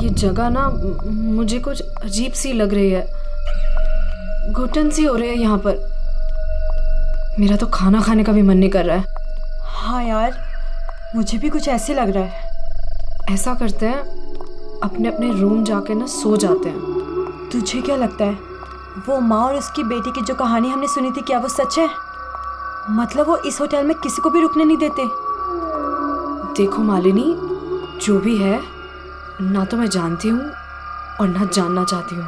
ये जगह ना मुझे कुछ अजीब सी लग रही है, घुटन सी हो रही है यहाँ पर। मेरा तो खाना खाने का भी मन नहीं कर रहा है। हाँ यार, मुझे भी कुछ ऐसे लग रहा है। ऐसा करते हैं, अपने अपने रूम जाके ना सो जाते हैं। तुझे क्या लगता है, वो माँ और उसकी बेटी की जो कहानी हमने सुनी थी, क्या वो सच है? मतलब वो इस होटल में किसी को भी रुकने नहीं देते? देखो मालिनी, जो भी है, ना तो मैं जानती हूँ और ना जानना चाहती हूँ।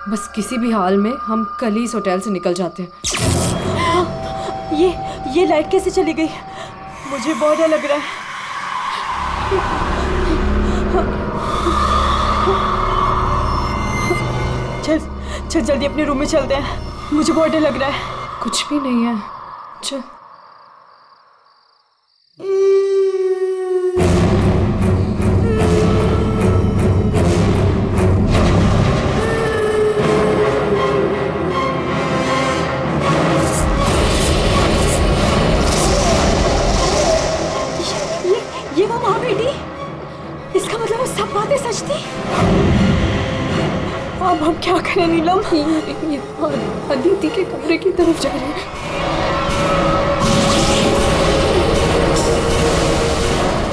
बस किसी भी हाल में हम कल ही इस होटल से निकल जाते हैं। ये लाइट कैसे चली गई? मुझे बहुत डर लग रहा है। चल जल्दी अपने रूम में चलते हैं, मुझे बहुत डर लग रहा है। कुछ भी नहीं है, चल। ये वो माँ बेटी, इसका मतलब वो सब बातें सच थी। अब हम क्या करें नीलम? ये अदिति के कमरे की तरफ जा रहे हैं।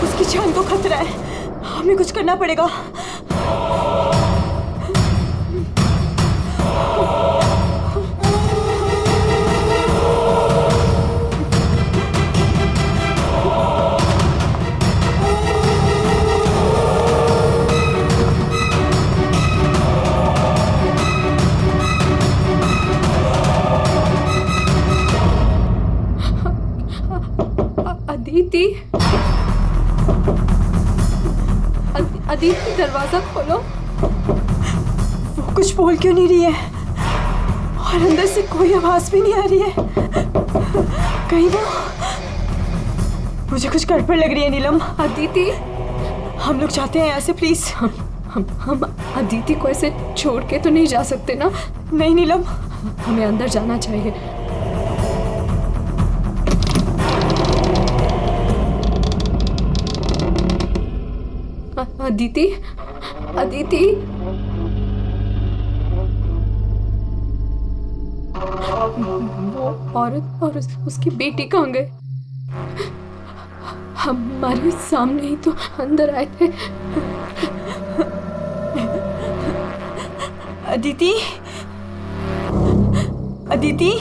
उसकी जान को खतरा है, हमें कुछ करना पड़ेगा। अदिति, दरवाजा खोलो। वो कुछ बोल क्यों नहीं रही है? और अंदर से कोई आवाज भी नहीं आ रही है। कहीं वो, मुझे कुछ गड़बड़ लग रही है नीलम। अदिति, हम लोग जाते हैं यहाँ से, प्लीज। हम अदिति को ऐसे छोड़ के तो नहीं जा सकते ना? नहीं नीलम, हमें अंदर जाना चाहिए। अदिति, अदिति, वो औरत और उसकी बेटी कहाँ गए? हमारे सामने ही तो अंदर आए थे। अदिति, अदिति,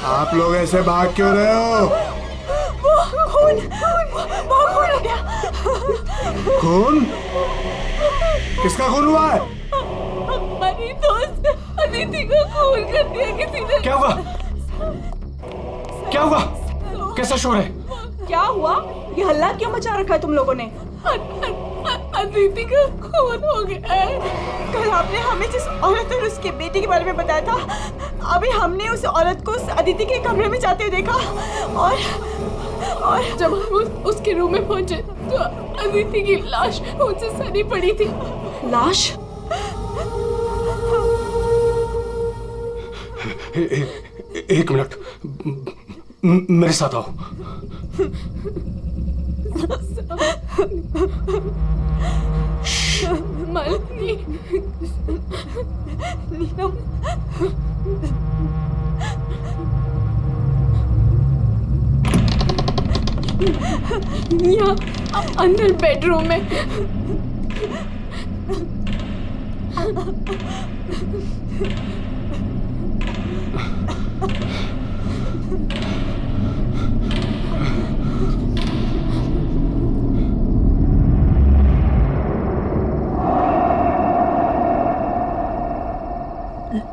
आप लोग ऐसे भाग क्यों रहे हो? वो खून हो गया। खून? किसका खून हुआ है? हमारी दोस्त अदिति को खून कर दिया किसी ने। क्या हुआ? क्या हुआ? कैसा शोर है? क्या हुआ? ये हल्ला क्यों मचा रखा है तुम लोगों ने? अदिति का खून हो गया है। कल आपने हमें जिस औरत और उसके बेटे के बारे में बताया था, अभी हमने उस औरत को उस अदिति के कमरे में जाते हुए देखा, और जब हम उसके रूम में पहुंचे तो अदिति की लाश उनसे सनी पड़ी थी। लाश? एक मिनट, मेरे साथ आओ। मालिनी, नीलम, यहाँ अंदर बेडरूम में।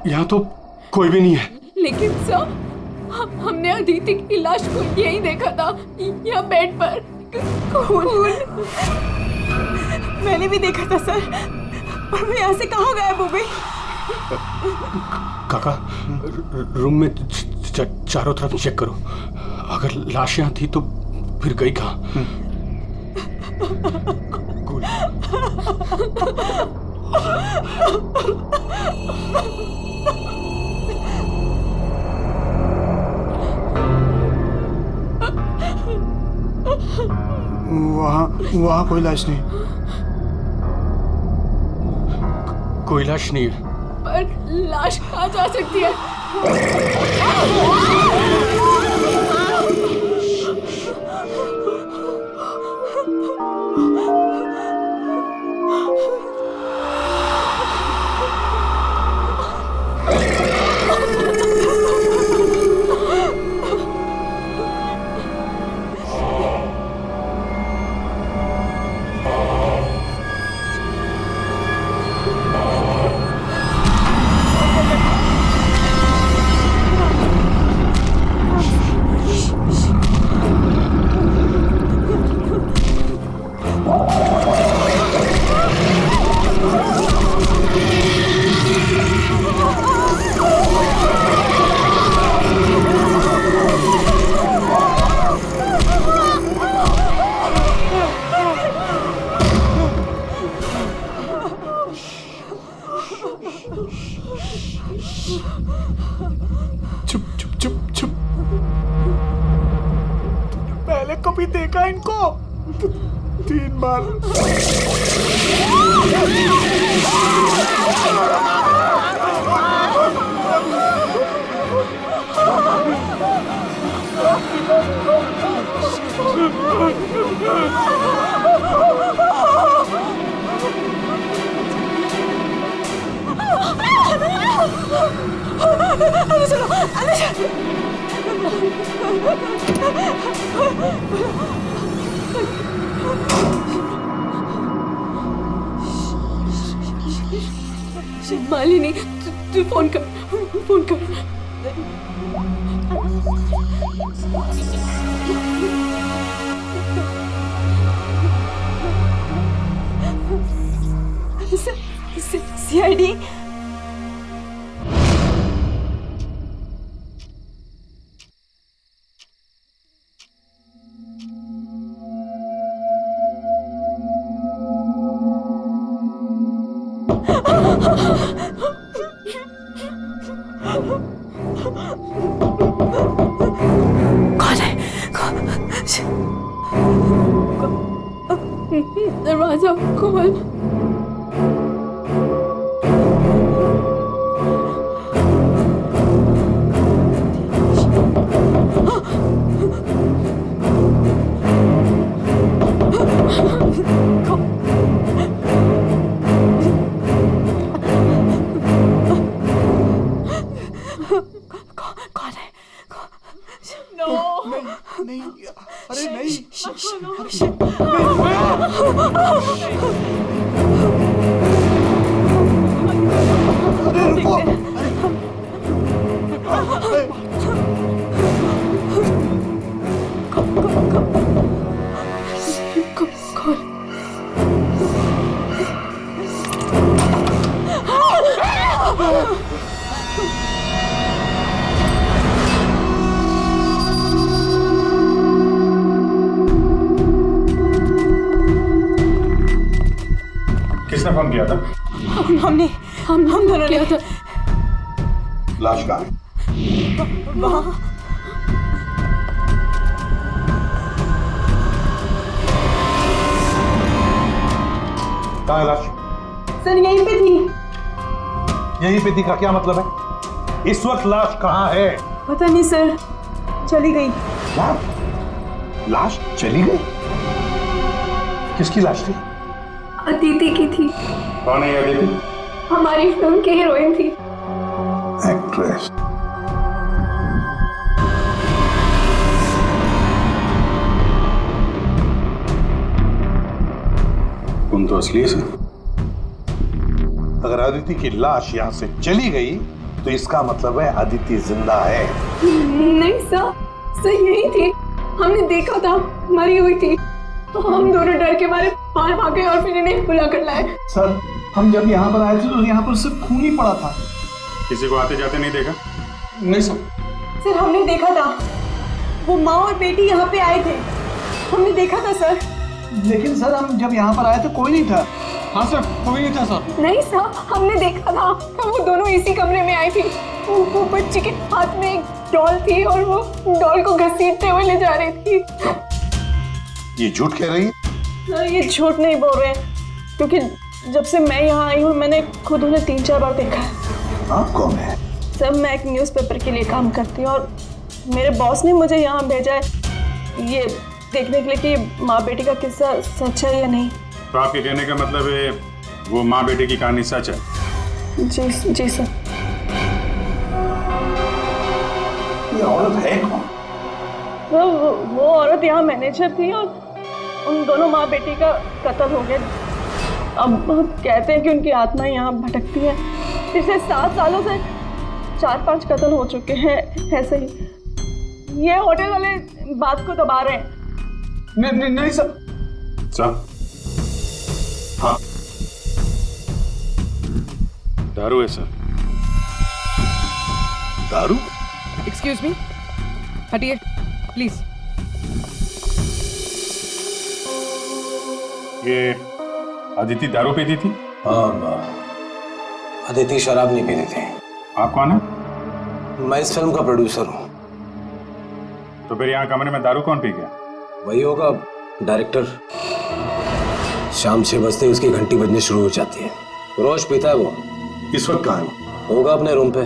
यहाँ तो कोई भी नहीं है। लेकिन सर, हमने अदिति की लाश को यही देखा था, यहाँ बेड पर खून। मैंने भी देखा था सर, और वो यहाँ से कहाँ गायब हो गई? काका, रूम में चारों तरफ चेक करो। अगर लाश यहाँ थी तो फिर गई कहाँ? वहाँ कोई लाश नहीं। कोई लाश नहीं है। पर लाश कहाँ जा सकती है? चुप चुप चुप चुप। तूने पहले कभी देखा इनको? 3 बार। मालिनी, तू फोन कर, फोन कर। सीआईडी। दरवाजा खोल। कौन है? नहीं, अरे नहीं। अरे रुको। किसने फोन किया था? हम दोनों ने किया था। लाश कहाँ है? वहाँ कहाँ है लाश? सर यहीं पे थी। यहीं पे थी का क्या मतलब है? इस वक्त लाश कहाँ है? पता नहीं सर, चली गई। लाश चली गई? किसकी लाश थी? अदिति की थी। कौन है ये अदिति? हमारी फिल्म की हीरोइन थी। एक्ट्रेस। तुम तो असली से। अगर अदिति की लाश यहाँ से चली गई तो इसका मतलब है अदिति जिंदा है। नहीं सर यही थी। हमने देखा था मरी हुई थी। तो हम दोनों डर के मारे बाहर भागे और फिर इन्हें बुला कर लाए। सर हम जब यहाँ पर आए थे तो यहाँ पर सिर्फ खून ही पड़ा था। किसी को आते जाते नहीं देखा? नहीं सर। सर हमने देखा था, वो माँ और बेटी यहाँ पे आए थे, हमने देखा था सर। लेकिन सर हम जब यहाँ पर आए थे कोई नहीं था। हाँ सर, कोई नहीं था सर। नहीं सर, हमने देखा था, वो दोनों इसी कमरे में आई थी। वो बच्ची के हाथ में एक डॉल थी और वो डॉल को घसीटते हुए ले जा रही थी। ये झूठ कह रही है? सर ये झूठ नहीं बोल रहे हैं, क्योंकि जब से मैं यहाँ आई हूँ मैंने खुद उन्हें 3-4 बार देखा है। आप कौन है? सर मैं एक न्यूज़पेपर के लिए काम करती हूँ और मेरे बॉस ने मुझे यहाँ भेजा है ये देखने के लिए कि माँ बेटी का किस्सा सच है या नहीं। तो आपके कहने का मतलब है वो माँ बेटे की कहानी सच है? जी सर। ये औरत है कौन? तो वो औरत यहाँ मैनेजर थी और उन दोनों माँ बेटी का कत्ल हो गया। अब कहते हैं कि उनकी आत्मा यहाँ भटकती है। पिछले 7 सालों से 4-5 कत्ल हो चुके हैं ऐसे ही। ये होटल वाले बात को दबा रहे हैं। नहीं सर। सर हाँ, दारू है सर। दारू? एक्सक्यूज मी, हटिए प्लीज। ये अदिति दारू पीती थी? हाँ, अदिति शराब नहीं पीती थी। आप कौन है? मैं इस फिल्म का प्रोड्यूसर हूँ। तो फिर यहाँ कमरे में दारू कौन पी गया? वही होगा डायरेक्टर। शाम 6 बजते ही उसकी घंटी बजनी शुरू हो जाती है। रोज पीता है वो। इस वक्त कहाँ है? होगा अपने रूम पे।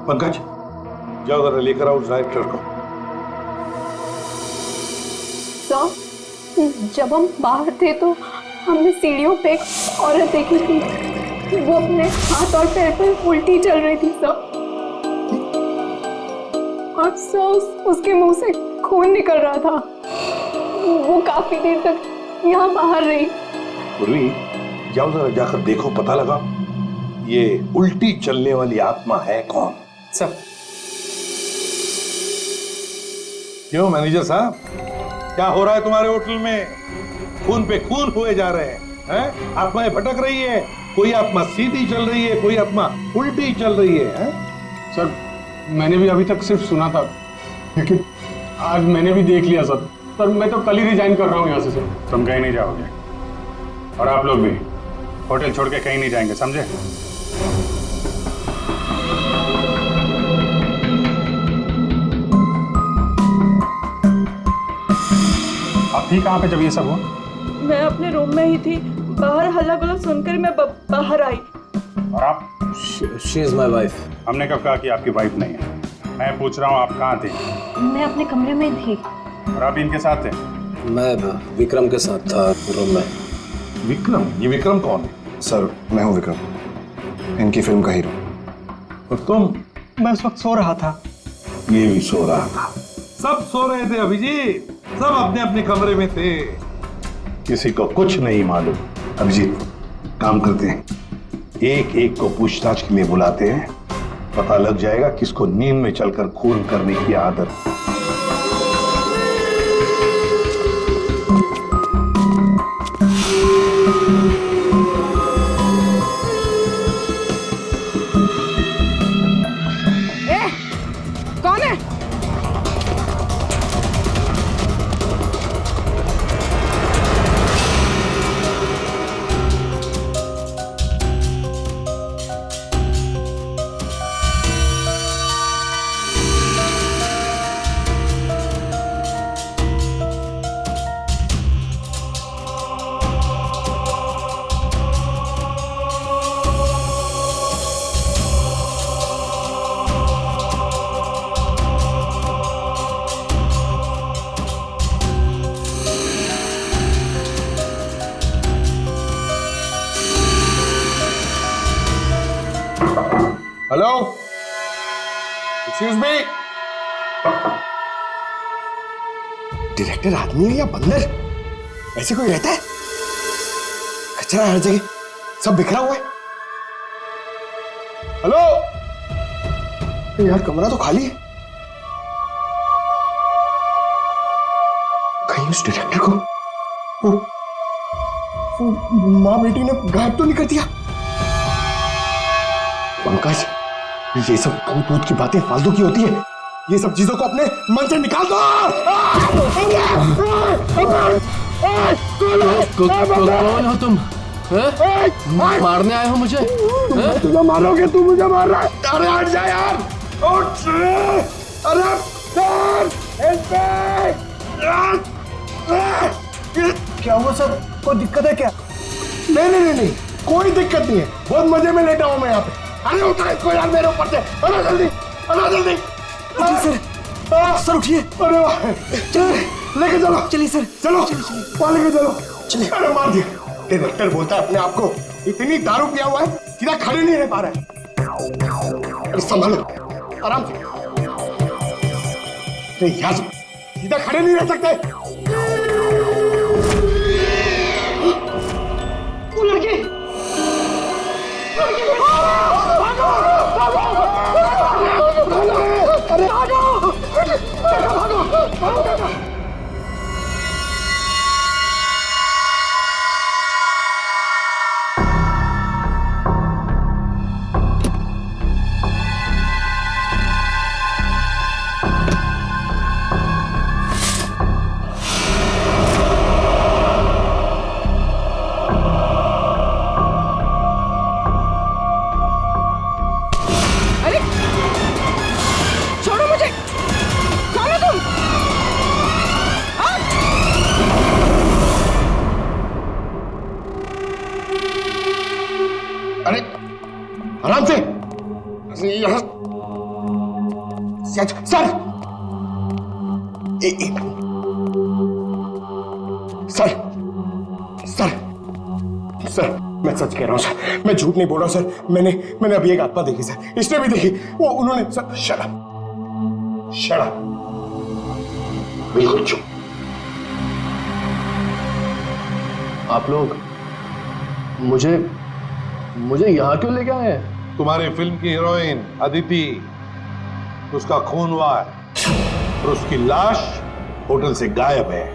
पंकज, जाओ जरा लेकर आओ उस डायरेक्टर को। सर जब हम बाहर थे तो हमने सीढ़ियों पे एक औरत देखी थी, वो अपने हाथ और पैर पर उल्टी चल रही थी सर। और सर उसके मुंह से खून निकल रहा था। वो काफी देर तक यहाँ बाहर रही। पूर्वी, जाओ जरा जाकर देखो, पता लगा ये उल्टी चलने वाली आत्मा है कौन। सर क्यों मैनेजर साहब, क्या हो रहा है तुम्हारे होटल में? खून पे खून हुए जा रहे हैं? आत्माएं भटक रही है, कोई आत्मा सीधी चल रही है, कोई आत्मा उल्टी चल रही है? सर मैंने भी अभी तक सिर्फ सुना था, लेकिन आज मैंने भी देख लिया सर। सर मैं तो कल ही रिजाइन कर रहा हूँ यहाँ से सर। तुम कहीं नहीं जाओगे और आप लोग भी होटल छोड़ के कहीं नहीं जाएंगे, समझे? आप थी कहाँ पे जब ये सब हुआ? मैं अपने रूम में ही थी, बाहर हल्ला गुल्ला सुनकर मैं बाहर आई। और आप? She is my wife. हमने कब कहा कि आपकी वाइफ नहीं है? मैं पूछ रहा हूँ आप कहाँ थे? मैं अपने कमरे में थी। और आप इनके साथ थे? मैं विक्रम के साथ था रूम में। विक्रम? ये विक्रम कौन है? सर मैं हूँ विक्रम, इनकी फिल्म का हीरो। और तुम? मैं उस वक्त सो रहा था। ये भी सो रहा था। सब सो रहे थे अभिजीत, सब अपने अपने कमरे में थे, किसी को कुछ नहीं मालूम। अभिजीत, काम करते हैं, एक एक को पूछताछ के लिए बुलाते हैं, पता लग जाएगा किसको नींद में चलकर खून करने की आदत। कौन है? Hello, excuse me. डायरेक्टर आदमी है या बंदर? ऐसे कोई रहता है? कचरा हर जगह, सब बिखरा हुआ है। हेलो यार, कमरा तो खाली है। कहीं उस डायरेक्टर को वो माँ बेटी ने गायब तो नहीं कर दिया? पंकज, ये सब भूत भूत की बातें फालतू की होती है। ये सब चीजों को अपने मन से निकाल दो। कौन हो तुम? मारने आए हो मुझे? तुझे मारोगे, तू मुझे मार रहा है। अरे हट जा यार, उठ। अरे क्या हुआ सर? कोई दिक्कत है क्या? नहीं, कोई दिक्कत नहीं है। बहुत मजे में लेटा हूं मैं यहाँ पे। अरे उठा इसको यार मेरे ऊपर से। अरे जल्दी। सर उठिए। अरे वाह, लेके चलो। चलिए सर, चलो वहाँ लेके चलो। चलिए। अरे मार दिया। डायरेक्टर बोलता है अपने आप को इतनी दारू पिया हुआ है, सीधा खड़े नहीं रह पा रहा है। अरे संभालो, आराम से। यार सीधा खड़े नहीं रह सकते। वो लड़की अरे भागो। आराम से। सर सर मैं सच कह रहा हूं सर, मैं झूठ नहीं बोल रहा हूं सर। मैंने अभी एक आत्मा देखी सर, इसने भी देखी। वो उन्होंने सर। शराब बिल्कुल चुप। आप लोग मुझे यहाँ क्यों लेके आए हैं? तुम्हारी फिल्म की हीरोइन अदिति, उसका खून हुआ है और उसकी लाश होटल से गायब है।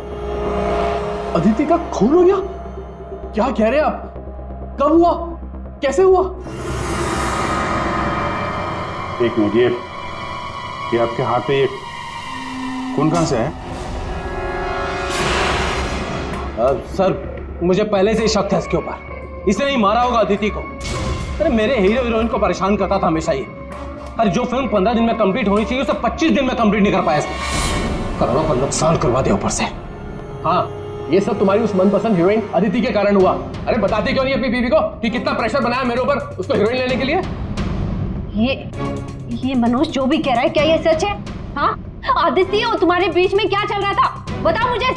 अदिति का खून हो गया? क्या कह रहे हैं आप? कब हुआ? कैसे हुआ? एक मिनट, ये आपके हाथ पे ये खून कहां से है? सर मुझे पहले से ही शक था इसके ऊपर। इसने नहीं मारा होगा अदिति को। अरे मेरे हीरो हीरोइन को परेशान करता था हमेशा ये। अरे जो फिल्म 15 दिन में कंप्लीट होनी चाहिए उसे 25 दिन में कंप्लीट नहीं कर पाया इसने। करोड़ों का नुकसान करवा दिया ऊपर से। हाँ, ये सब तुम्हारी उस मनपसंद हीरोइन अदिति के कारण हुआ। अरे बताती क्यों नहीं अपनी बीवी को कि कितना प्रेशर बनाया मेरे ऊपर उसको हीरोइन लेने के लिए? ये मनोज जो भी कह रहा है, क्या ये सच है? हाँ, आदित्य और तुम्हारे बीच में क्या चल रहा था? बताओ मुझे।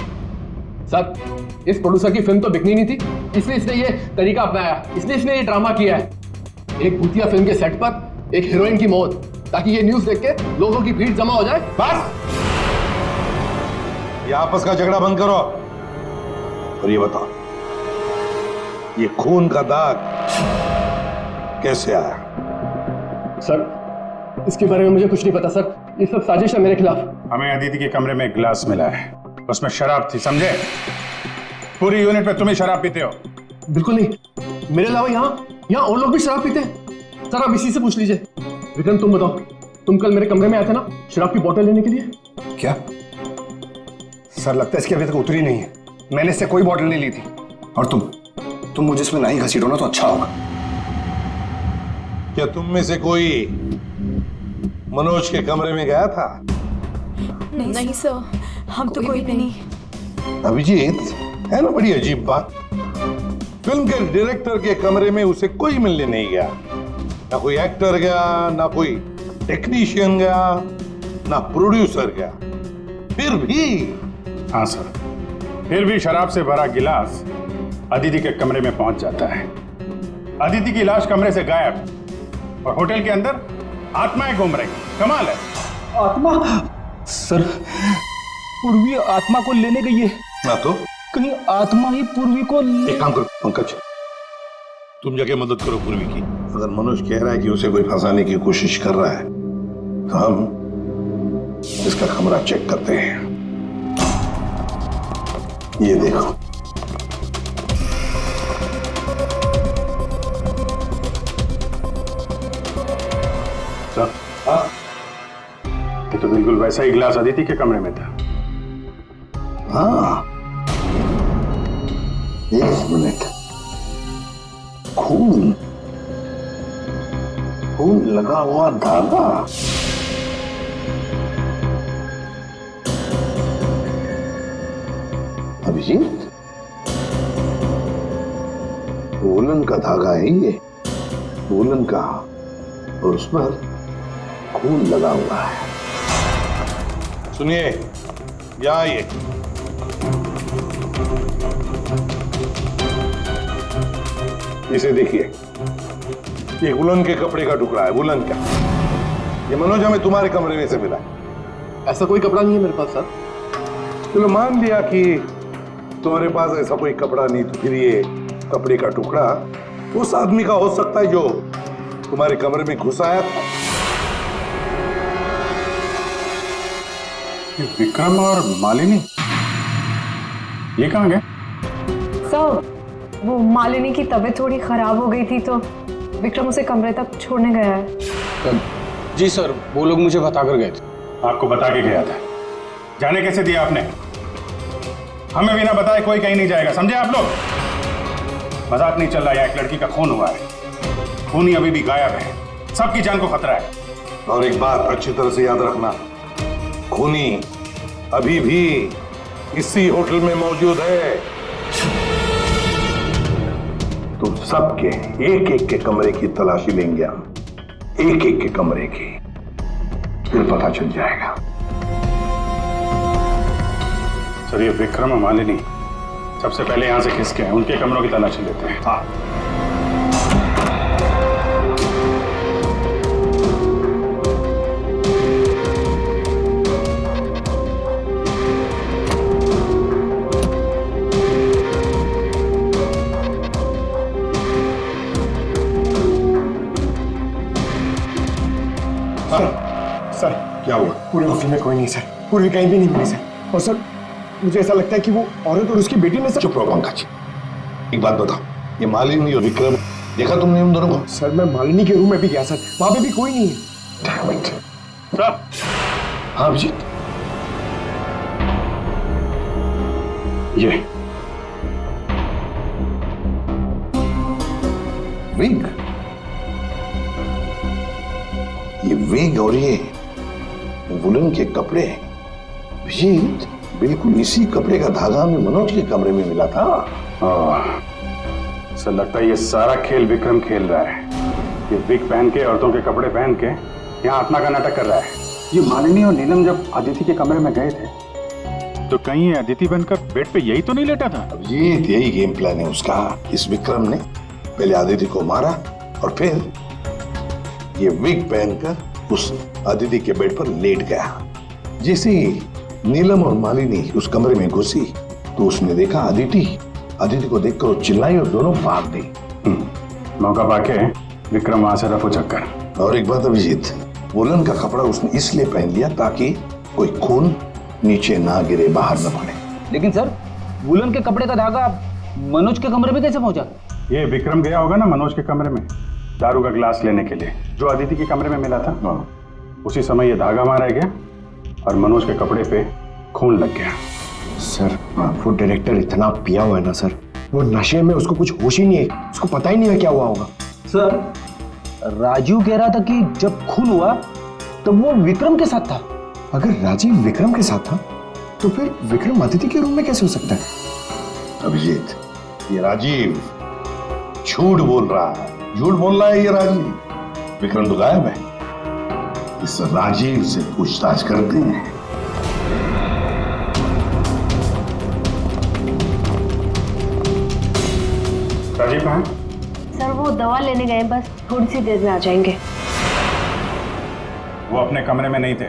सर, इस प्रोड्यूसर की फिल्म तो बिकनी नहीं थी, इसलिए इसने ये तरीका अपनाया, इसलिए इसने ये ड्रामा किया है। एक भूतिया फिल्म के सेट पर एक हीरोइन की मौत, ताकि ये न्यूज़ देख के लोगों की भीड़ जमा हो जाए। बस, ये आपस का झगड़ा बंद करो और ये बताओ, ये खून का दाग कैसे आया? सर, इसके बारे में मुझे कुछ नहीं पता सर। ये सब साजिश है मेरे खिलाफ। हमें अदिति के कमरे में एक गिलास मिला है, उसमें शराब थी, समझे? पूरी यूनिट पे तुम ही शराब पीते हो। बिल्कुल नहीं, मेरे अलावा यहाँ और लोग भी शराब पीते हैं। सर आप इसी से पूछ लीजिए। विक्रम तुम बताओ, तुम कल मेरे कमरे में आए थे ना शराब की बोतल लेने के लिए? क्या सर, लगता है इसकी अभी तक उतरी नहीं है। मैंने इससे कोई बोतल नहीं ली थी। और तुम मुझे इसमें नहीं घसीटो ना तो अच्छा होगा। क्या तुम में से कोई मनोज के कमरे में गया था? नहीं सर, हम तो कोई भी नहीं। अभिजीत, है ना बड़ी अजीब बात। फिल्म के डायरेक्टर के कमरे में उसे कोई मिलने नहीं गया, ना कोई एक्टर गया, ना कोई टेक्नीशियन गया, ना प्रोड्यूसर गया। फिर भी हाँ सर, फिर भी शराब से भरा गिलास अदिति के कमरे में पहुंच जाता है। अदिति की लाश कमरे से गायब और होटल के अंदर आत्माएं घूम रही। कमाल है। आत्मा? सर, पूर्वी आत्मा को लेने गई है। ना तो कहीं आत्मा ही पूर्वी को एक काम करो पंकज, तुम जाके मदद करो पूर्वी की। अगर मनोज कह रहा है कि उसे कोई फंसाने की कोशिश कर रहा है तो हम इसका कमरा चेक करते हैं। ये देखो, हाँ? ये तो बिल्कुल वैसा ही गिलास अदिति के कमरे में था। हाँ, एक मिनट। खून खून लगा हुआ धागा। अभिजीत, वूलन का धागा है ये, वूलन का, और उस पर खून लगा हुआ है। सुनिए, यहाँ आइए। इसे देखिए, ये वुलन के कपड़े का टुकड़ा है, वुलन का। ये मनोज हमें तुम्हारे कमरे में से मिला है। ऐसा कोई कपड़ा नहीं है मेरे पास सर। चलो मान लिया कि तुम्हारे पास ऐसा कोई कपड़ा नहीं, तो फिर ये कपड़े का टुकड़ा उस आदमी का हो सकता है जो तुम्हारे कमरे में घुस आया था। ये विक्रम और मालिनी ये कहाँ गए? सर, वो मालिनी की तबीयत थोड़ी खराब हो गई थी तो विक्रम उसे कमरे तक छोड़ने गया है। जी सर, वो लोग मुझे बता कर गए थे। आपको बता के गया था? जाने कैसे दिया आपने? हमें बिना बताए कोई कहीं नहीं जाएगा, समझे आप लोग? मजाक नहीं चल रहा है, एक लड़की का खून हुआ है, खूनी अभी भी गायब है, सबकी जान को खतरा है। और एक बात अच्छी तरह से याद रखना, खूनी अभी भी इसी होटल में मौजूद है। तो सबके एक एक के कमरे की तलाशी लेंगे हम, एक एक के कमरे की, फिर पता चल जाएगा। सर, ये विक्रम और मालिनी सबसे पहले यहां से खिसके हैं, उनके कमरों की तलाशी लेते हैं। हाँ। सर, क्या हुआ? पूरे ऑफिस में कोई नहीं सर, पूरी कहीं भी नहीं मिली सर। और सर, मुझे ऐसा लगता है कि वो औरत और उसकी बेटी ने सर। चुप रहो पंकज, एक बात बताओ, ये मालिनी और विक्रम देखा तुमने उन दोनों को? सर, मैं मालिनी के रूम में भी गया सर, वहां पे भी कोई नहीं है। सर, हाँ अभिजीत, ये विग, ये विग और ये वुलन के कपड़े, अभिजीत बिल्कुल इसी कपड़े का धागा हमें मनोज के कमरे में मिला था। सर, लगता है ये सारा खेल विक्रम खेल रहा है। ये विग पहन के, औरतों के कपड़े पहन के यहाँ आत्मा का नाटक कर रहा है। ये मालिनी और नीलम जब अदिति के कमरे में गए थे तो कहीं ये अदिति बनकर बेड पे यही तो नहीं लेटा था? अभिजीत, यही गेम प्लान है उसका। इस विक्रम ने पहले अदिति को मारा और फिर ये विग पहनकर उस अदिति के बेड पर लेट गया। जैसे ही नीलम और मालिनी उस कमरे में घुसी तो उसने देखा अदिति को देखकर वो चिल्लाई और दोनों भाग गई। मौका पाके विक्रम वहां से रफू चक्कर। और एक बात अभिजीत, वुलन का कपड़ा उसने इसलिए पहन लिया ताकि कोई खून नीचे ना गिरे, बाहर न पड़े। लेकिन सर, वुलन के कपड़े का धागा मनोज के कमरे में कैसे पहुंचा? ये विक्रम गया होगा ना मनोज के कमरे में दारू का ग्लास लेने के लिए, जो अदिति के कमरे में मिला था। उसी समय ये धागा मारा गया और मनोज के कपड़े पे खून लग गया। सर, वो डायरेक्टर इतना पिया हुआ है ना सर, वो नशे में उसको कुछ होश ही नहीं है, उसको पता ही नहीं है क्या हुआ होगा। सर, राजू कह रहा था कि जब खून हुआ तब वो विक्रम के साथ था। अगर राजीव विक्रम के साथ था तो फिर विक्रम अदिति के रूम में कैसे हो सकता है? अभिजीत, ये राजीव झूठ बोल रहा है, झूठ बोल रहा है ये राजीव। विक्रम तो गायब है। इस राजीव से पूछताछ करते हैं। राजीव कहाँ है? सर, वो दवा लेने गए, बस थोड़ी सी देर में आ जाएंगे। वो अपने कमरे में नहीं थे,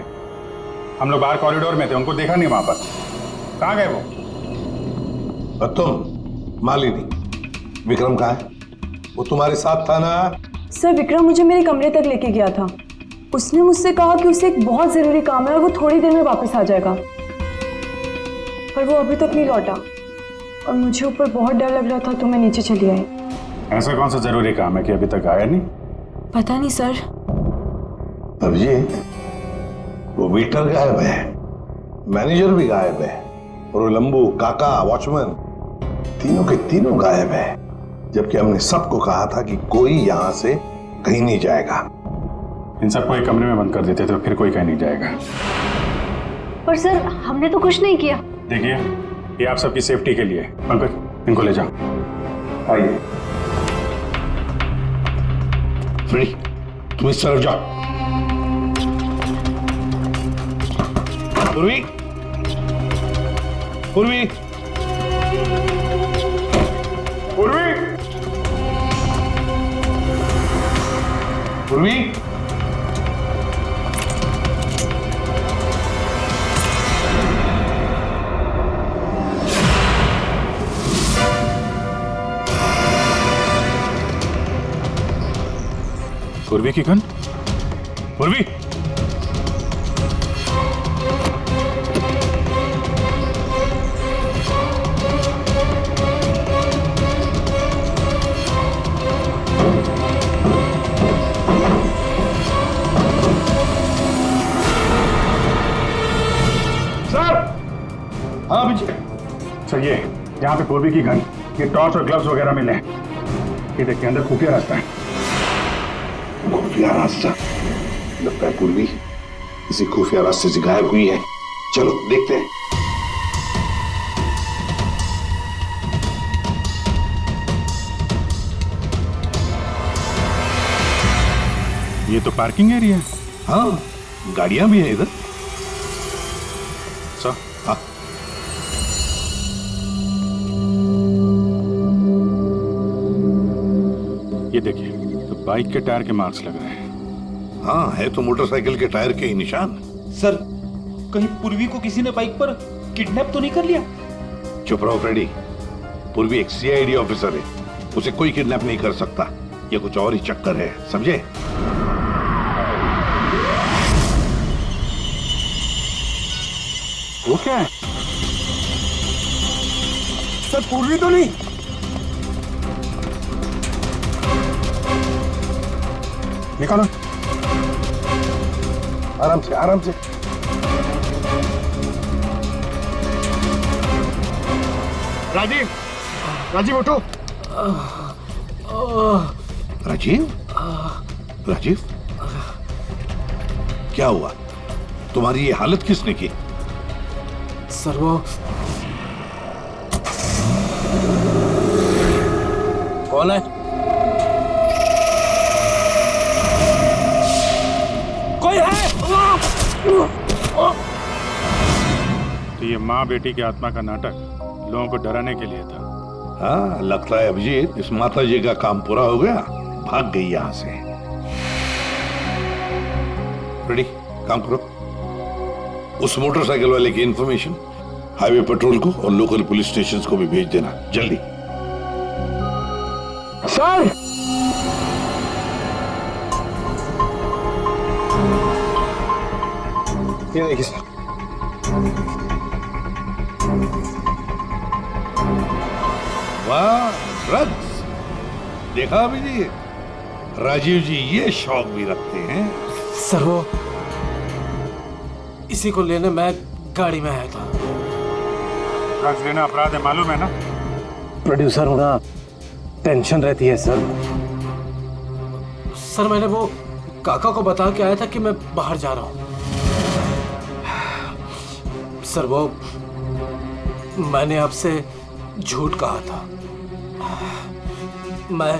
हम लोग बाहर कॉरिडोर में थे, उनको देखा नहीं वहां पर। कहाँ गए वो? और तुम मालिनी, विक्रम कहाँ है? वो तुम्हारे साथ था ना? सर, विक्रम मुझे मेरे कमरे तक लेके गया था। उसने मुझसे कहा कि उसे एक बहुत जरूरी काम है और वो थोड़ी देर में वापस आ जाएगा, पर वो अभी तक नहीं लौटा और मुझे ऊपर बहुत डर लग रहा था तो मैं नीचे चली आई। ऐसा कौन सा जरूरी काम है कि अभी तक आया नहीं? पता नहीं सर। अभिजीत, वो वेटर गायब है, मैनेजर भी गायब है, और वो लंबू, काका, वॉचमैन तीनों के तीनों गायब है, जबकि हमने सबको कहा था कि कोई यहां से कहीं नहीं जाएगा। इन सबको एक कमरे में बंद कर देते तो फिर कोई कहीं नहीं जाएगा। पर सर हमने तो कुछ नहीं किया। देखिए, ये आप सबकी सेफ्टी के लिए। पंकज, इनको ले जाओ। आइए। फ्री, तुम इस तरफ जाओ। पूर्वी, पूर्वी, पूर्वी, पूर्वी, पूर्वी की गन। पूर्वी, हाँ अभिजीत। सर ये यहाँ पे पूर्वी की गन, ये टॉर्च और ग्लव्स वगैरह मिले हैं। ये देखिए, अंदर खुफिया रास्ता है। खुफिया रास्ता? लगता है पूर्वी किसी खुफिया रास्ते से गायब हुई है। चलो देखते हैं। ये तो पार्किंग एरिया है। हाँ, गाड़ियां भी हैं इधर। सर, हाँ, ये देखिए, तो बाइक के टायर के मार्क्स लग रहे हैं। हाँ, है तो मोटरसाइकिल के टायर के ही निशान। सर, कहीं पूर्वी को किसी ने बाइक पर किडनैप तो नहीं कर लिया? चुप रहो फ्रेडी। पूर्वी एक सीआईडी ऑफिसर है, उसे कोई किडनैप नहीं कर सकता। ये कुछ और ही चक्कर है, समझे? वो क्या है? सर पूर्वी तो नहीं? निकालो। आराम से, आराम से। राजीव, राजीव उठो। राजीव, राजीव, क्या हुआ? तुम्हारी ये हालत किसने की? सर वो कौन है? कोई है? तो ये माँ बेटी की आत्मा का नाटक लोगों को डराने के लिए था। हाँ, लगता है अभिजीत इस माता जी का काम पूरा हो गया, भाग गई यहां से। रेडी, काम करो। उस मोटरसाइकिल वाले की इंफॉर्मेशन हाईवे पेट्रोल को और लोकल पुलिस स्टेशन को भी भेज देना, जल्दी। सर, ये देखिए सर। वाह, ड्रग्स! देखा अभिजीत, राजीव जी ये शौक भी रखते हैं। सर वो इसी को लेने मैं गाड़ी में आया था। ड्रग्स लेना अपराध है, मालूम है ना? प्रोड्यूसर होना टेंशन रहती है सर। सर मैंने वो काका को बता के आया था कि मैं बाहर जा रहा हूँ। सर वो मैंने आपसे झूठ कहा था। मैं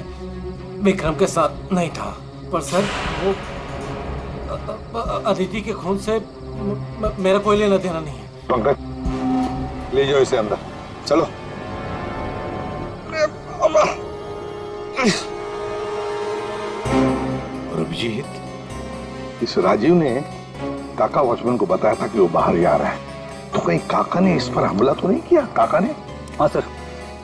विक्रम के साथ नहीं था, पर सर वो अदिति के खून से मेरा कोई लेना देना नहीं है। पंकज, ले जाओ इसे अंदर, चलो। और अभिजीत, इस राजीव ने काका वॉचमैन को बताया था कि वो बाहर जा रहा है, तो कहीं काका ने इस पर हमला तो नहीं किया? काका ने? हाँ सर,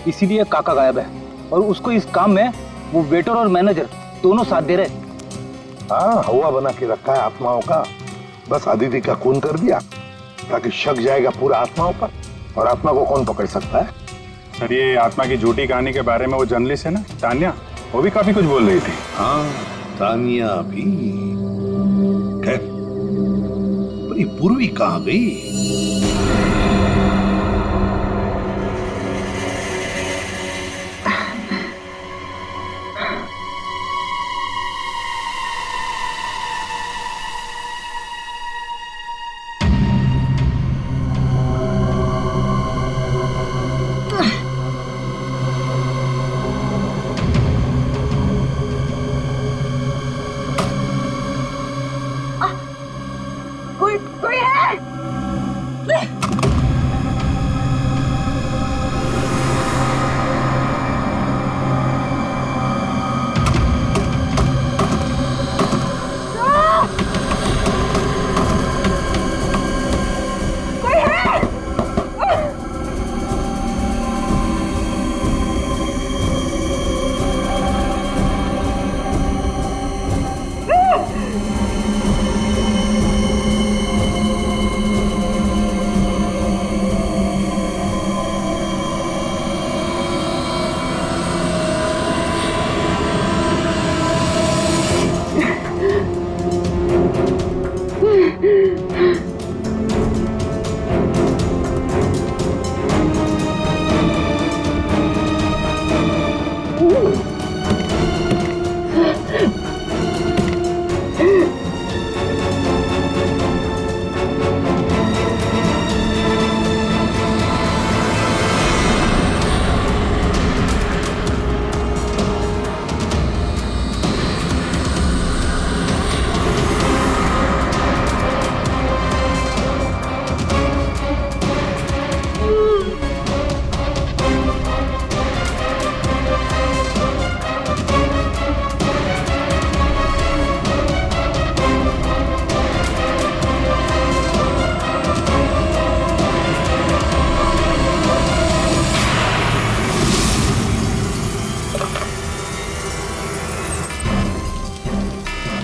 इसीलिए काका गायब है और उसको इस काम में वो वेटर और मैनेजर दोनों साथ दे रहे। हाँ, हवा बना के रखा है आत्माओं का। बस आदित्य का खून कर दिया ताकि शक जाएगा पूरा आत्माओं पर, और आत्मा को कौन पकड़ सकता है? सर ये आत्मा की झूठी कहानी के बारे में वो जर्नलिस्ट है ना, तान्या, वो भी काफी कुछ बोल रही थी। हाँ, तानिया भी। खैर, ये पूर्वी कहाँ गई? कोई है?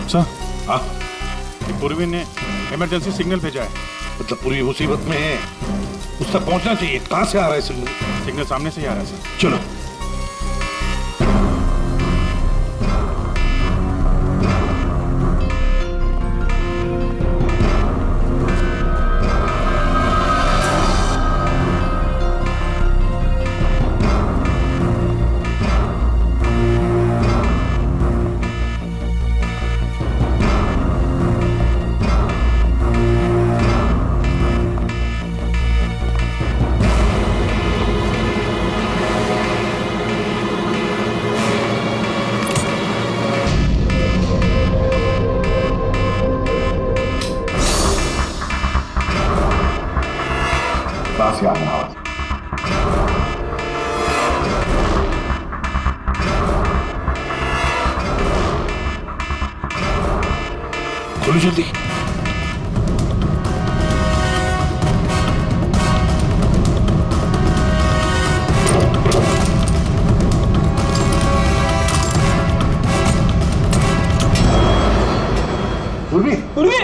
सर, हाँ, पूर्वी ने इमरजेंसी सिग्नल भेजा है। मतलब पूरी मुसीबत में है, उस तक पहुंचना चाहिए। कहां से आ रहा है सिग्नल? सिग्नल सामने से ही आ रहा है सर। चलो। पास याद ना आवाज। खोलो जल्दी। पूर्वी, पूर्वी!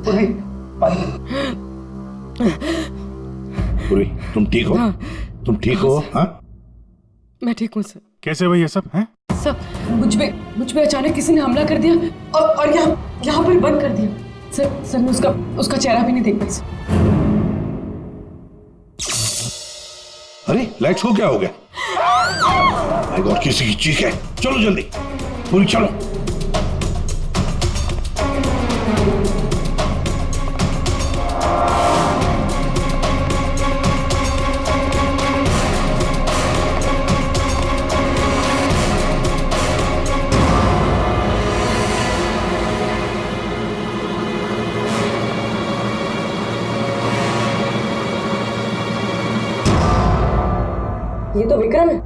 पूर्वी, पूर्वी, तुम ठीक हो? तुम ठीक हो? हाँ? मैं ठीक हूँ सर। कैसे भाई ये सब हैं? सर, मुझ पे अचानक किसी ने हमला कर दिया और यहाँ पर बंद कर दिया। सर मैं उसका चेहरा भी नहीं देख पाई सर। अरे लाइट्स को क्या हो गया? माय गॉड, किसी की चीख है। चलो जल्दी, पूरी चलो। ये तो विक्रम है।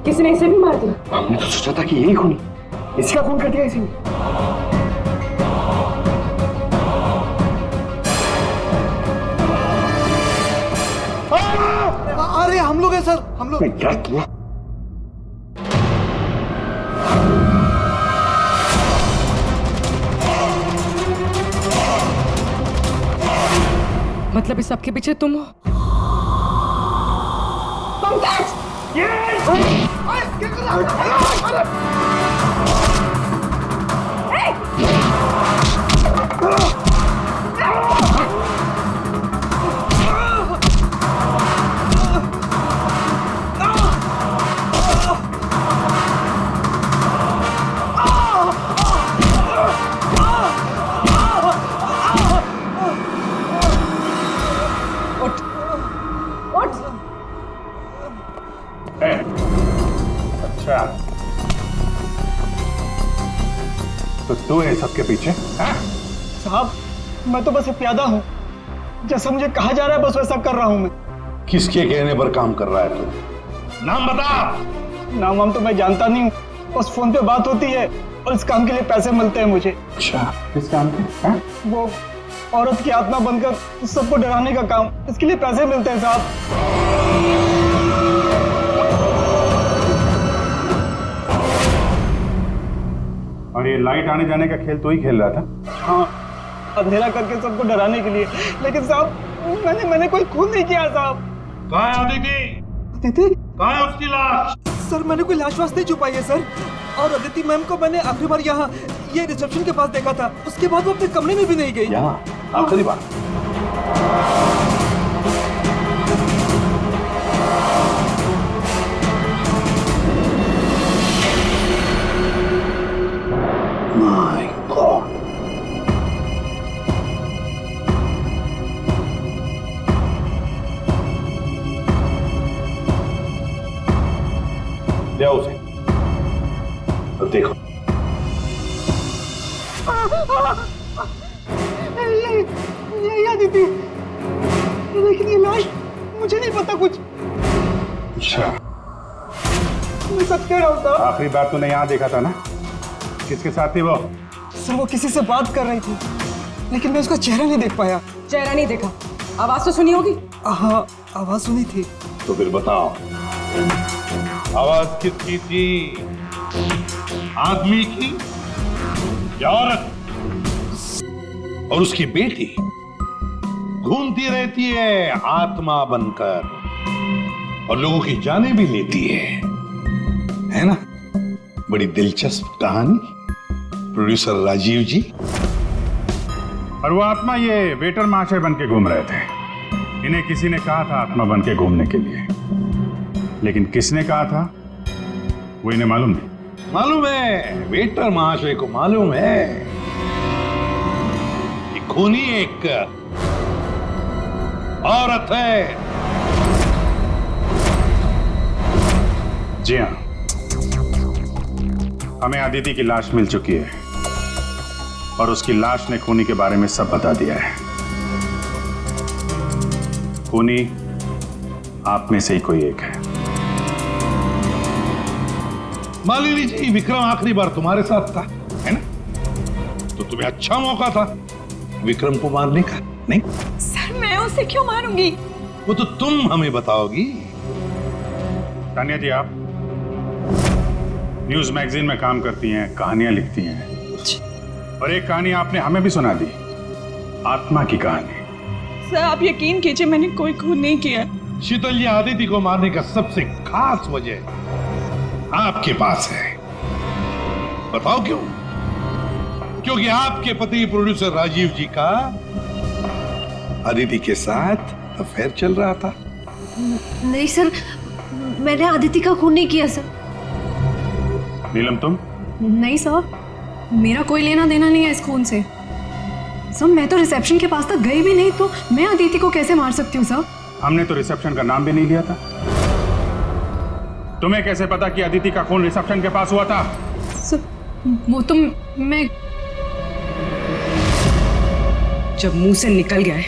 किसी ने इसे भी मार दिया। हमने तो सोचा था कि यही खूनी, इसका खून कर दिया इसी ने। अरे हम लोग हैं सर, हम लोग। क्या किया? मतलब इस सबके पीछे तुम हो? अच्छा, तो तू है सबके पीछे? साहब, मैं तो बस एक प्यादा हूँ। जैसा मुझे कहा जा रहा है बस वैसा कर रहा हूँ मैं। किसके कहने पर काम कर रहा है तू? नाम बता। नाम वाम तो मैं जानता नहीं हूँ, बस फोन पे बात होती है और इस काम के लिए पैसे मिलते हैं मुझे। अच्छा, किस काम के? वो औरत की आत्मा बनकर सबको डराने का काम, इसके लिए पैसे मिलते हैं साहब। और ये लाइट आने जाने का खेल तो ही खेल रहा था? हाँ, अंधेरा करके सबको डराने के लिए। लेकिन साहब मैंने कोई खून नहीं किया साहब। कहाँ है अदिति? अदिति? कहाँ है उसकी लाश? सर मैंने कोई लाश वाश नहीं छुपाई है सर। और अदिति मैम को मैंने आखिरी बार यहाँ ये रिसेप्शन के पास देखा था, उसके बाद वो अपने कमरे में भी नहीं गई। यहाँ आखिरी बार? My God. ले आओ उसे। अब देखो। ये अदिति, लेकिन ये लाश मुझे नहीं पता कुछ। अच्छा, मैं सच कह रहा हूँ साहब। आखिरी बार तूने यहाँ देखा था ना? किसके साथ थी वो? सर वो किसी से बात कर रही थी, लेकिन मैं उसका चेहरा नहीं देख पाया। चेहरा नहीं देखा, आवाज तो सुनी होगी? हाँ, आवाज सुनी थी। तो फिर बताओ, आवाज किसकी थी? आदमी की या औरत? और उसकी बेटी घूमती रहती है आत्मा बनकर और लोगों की जानें भी लेती है ना? बड़ी दिलचस्प कहानी, प्रोड्यूसर राजीव जी। और वो आत्मा ये वेटर महाशय बन के घूम रहे थे। इन्हें किसी ने कहा था आत्मा बन के घूमने के लिए, लेकिन किसने कहा था वो इन्हें मालूम नहीं। मालूम है, वेटर महाशय को मालूम है कि खूनी एक औरत है। जी हाँ, हमें अदिति की लाश मिल चुकी है और उसकी लाश ने खूनी के बारे में सब बता दिया है। खूनी आप में से ही कोई एक है। मालिनी जी, विक्रम आखिरी बार तुम्हारे साथ था, है ना? तो तुम्हें अच्छा मौका था विक्रम को मारने का, नहीं? सर मैं उसे क्यों मारूंगी? वो तो तुम हमें बताओगी। तानिया जी, आप न्यूज मैगजीन में काम करती हैं, कहानियां लिखती हैं, और एक कहानी आपने हमें भी सुना दी, आत्मा की कहानी। सर आप यकीन कीजिए, मैंने कोई खून नहीं किया। शीतल जी, आदिति को मारने का सबसे खास वजह आपके पास है। बताओ क्यों? क्योंकि आपके पति प्रोड्यूसर राजीव जी का आदिति के साथ अफेयर चल रहा था। नहीं सर, मैंने आदिति का खून नहीं किया सर। नीलम, तुम? नहीं सर, मेरा कोई लेना देना नहीं है इस खून से। सर मैं तो रिसेप्शन के पास तक गई भी नहीं, तो मैं अदिति को कैसे मार सकती हूँ सर? हमने तो रिसेप्शन का नाम भी नहीं लिया था। तुम्हें कैसे पता कि अदिति का खून रिसेप्शन के पास हुआ था? सर वो तो मैं, जब मुंह से निकल गया है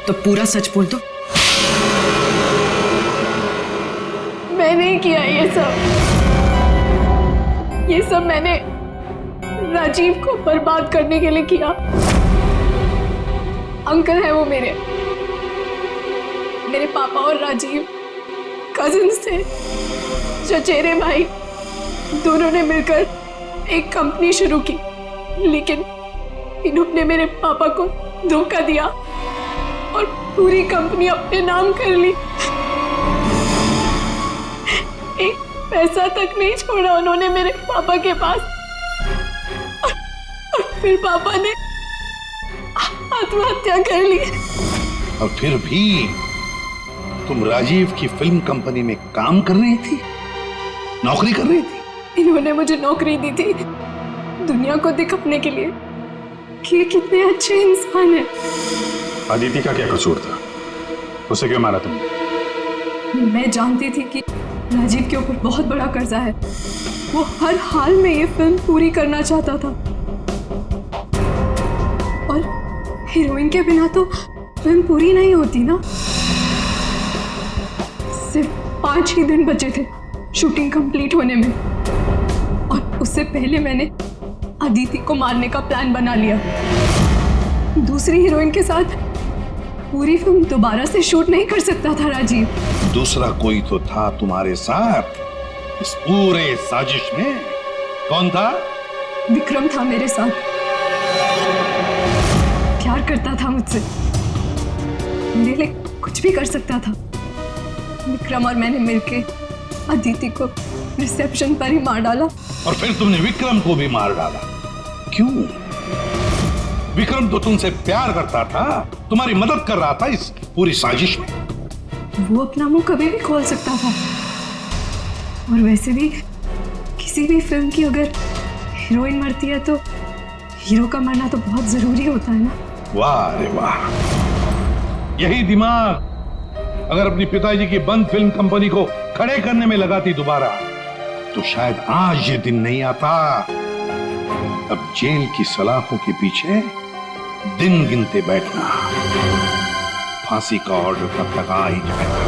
तो पूरा सच बोल दो। मैं नहीं किया ये सब मैंने राजीव को बर्बाद करने के लिए किया। अंकल है वो मेरे पापा और राजीव कजिन्स थे, चचेरे भाई। दोनों ने मिलकर एक कंपनी शुरू की, लेकिन इन्होंने मेरे पापा को धोखा दिया और पूरी कंपनी अपने नाम कर ली। एक पैसा तक नहीं छोड़ा उन्होंने मेरे पापा के पास। और फिर पापा ने आत्महत्या कर ली। और फिर भी तुम राजीव की फिल्म कंपनी में काम कर रही थी, नौकरी कर रही थी। इन्होंने मुझे नौकरी दी थी दुनिया को दिखाने के लिए कि ये कितने अच्छे इंसान हैं। अदिति का क्या कसूर था? उसे क्यों मारा तुमने? मैं जानती थी कि राजीव के ऊपर बहुत बड़ा कर्जा है। वो हर हाल में ये फिल्म पूरी करना चाहता था और हीरोइन के बिना तो फिल्म पूरी नहीं होती ना। सिर्फ 5 ही दिन बचे थे शूटिंग कंप्लीट होने में और उससे पहले मैंने अदिति को मारने का प्लान बना लिया। दूसरी हीरोइन के साथ पूरी फिल्म दोबारा से शूट नहीं कर सकता था राजीव। दूसरा कोई तो था तुम्हारे साथ इस पूरे साजिश में। कौन था? विक्रम था मेरे साथ। प्यार करता था मुझसे, मेरे लिए कुछ भी कर सकता था। विक्रम और मैंने मिलके अदिति को रिसेप्शन पर ही मार डाला। और फिर तुमने विक्रम को भी मार डाला। क्यों? विक्रम तो तुमसे प्यार करता था, तुम्हारी मदद कर रहा था इस पूरी साजिश में। वो अपना मुंह कभी भी खोल सकता था। और वैसे भी किसी भी फिल्म की अगर हीरोइन मरती है तो हीरो का मरना तो बहुत जरूरी होता है ना। वाह रे वाह, यही दिमाग अगर अपनी पिताजी की बंद फिल्म कंपनी को खड़े करने में लगाती दोबारा तो शायद आज ये दिन नहीं आता। अब जेल की सलाखों के पीछे दिन गिनते बैठना। फांसी का ऑर्डर तब तक आ ही जाएगा।